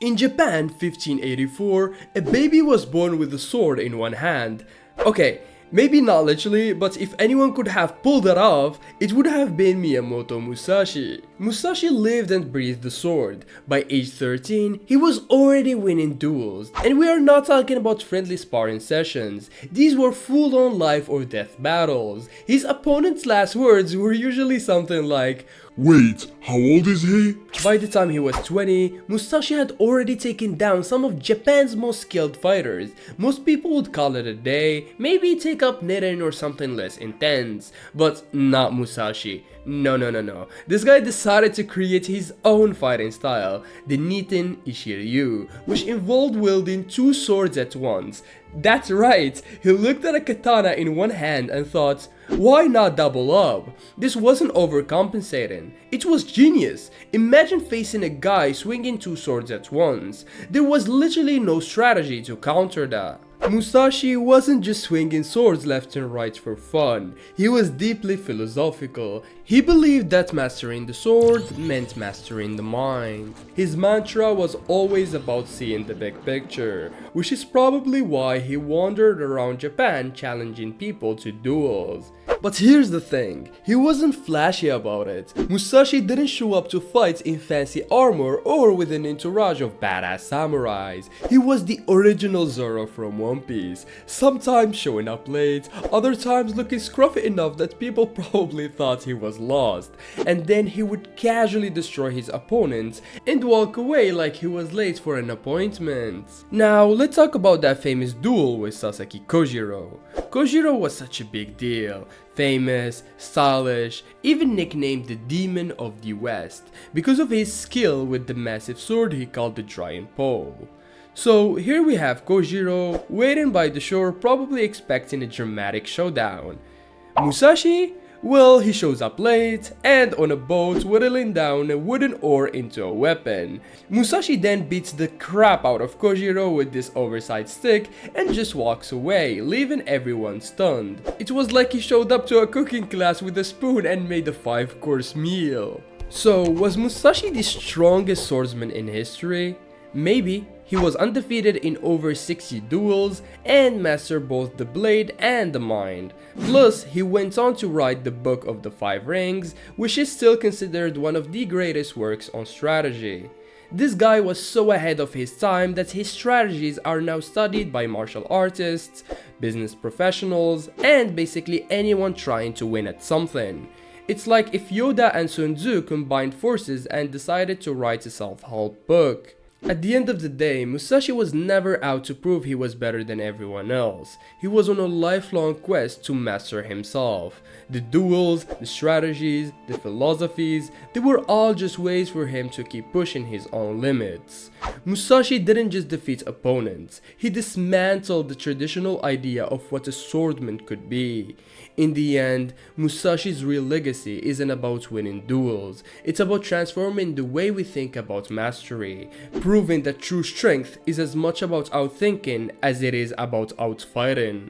In Japan, 1584, a baby was born with a sword in one hand. Okay, maybe not literally, but if anyone could have pulled that off, it would have been Miyamoto Musashi. Musashi lived and breathed the sword. By age 13, he was already winning duels. And we are not talking about friendly sparring sessions. These were full-on life or death battles. His opponent's last words were usually something like, "Wait, how old is he?" By the time he was 20, Musashi had already taken down some of Japan's most skilled fighters. Most people would call it a day, maybe take up knitting or something less intense. But not Musashi. No. This guy decided to create his own fighting style, the Nitin Ichi-ryū, which involved wielding two swords at once. That's right, he looked at a katana in one hand and thought, why not double up? This wasn't overcompensating, it was genius. Imagine facing a guy swinging two swords at once. There was literally no strategy to counter that. Musashi wasn't just swinging swords left and right for fun, he was deeply philosophical. He believed that mastering the sword meant mastering the mind. His mantra was always about seeing the big picture, which is probably why he wandered around Japan challenging people to duels. But here's the thing, he wasn't flashy about it. Musashi didn't show up to fights in fancy armor or with an entourage of badass samurais. He was the original Zoro from One Piece, sometimes showing up late, other times looking scruffy enough that people probably thought he was lost, and then he would casually destroy his opponents and walk away like he was late for an appointment. Now let's talk about that famous duel with Sasaki Kojiro. Kojiro was such a big deal, famous, stylish, even nicknamed the Demon of the West because of his skill with the massive sword he called the Giant Pole. So here we have Kojiro waiting by the shore, probably expecting a dramatic showdown. Musashi? Well, he shows up late and on a boat whittling down a wooden oar into a weapon. Musashi then beats the crap out of Kojiro with this oversized stick and just walks away, leaving everyone stunned. It was like he showed up to a cooking class with a spoon and made a 5-course meal. So, was Musashi the strongest swordsman in history? Maybe. He was undefeated in over 60 duels and mastered both the blade and the mind. Plus, he went on to write the Book of the Five Rings, which is still considered one of the greatest works on strategy. This guy was so ahead of his time that his strategies are now studied by martial artists, business professionals, and basically anyone trying to win at something. It's like if Yoda and Sun Tzu combined forces and decided to write a self-help book. At the end of the day, Musashi was never out to prove he was better than everyone else. He was on a lifelong quest to master himself. The duels, the strategies, the philosophies, they were all just ways for him to keep pushing his own limits. Musashi didn't just defeat opponents, he dismantled the traditional idea of what a swordsman could be. In the end, Musashi's real legacy isn't about winning duels, it's about transforming the way we think about mastery, proving that true strength is as much about outthinking as it is about outfighting.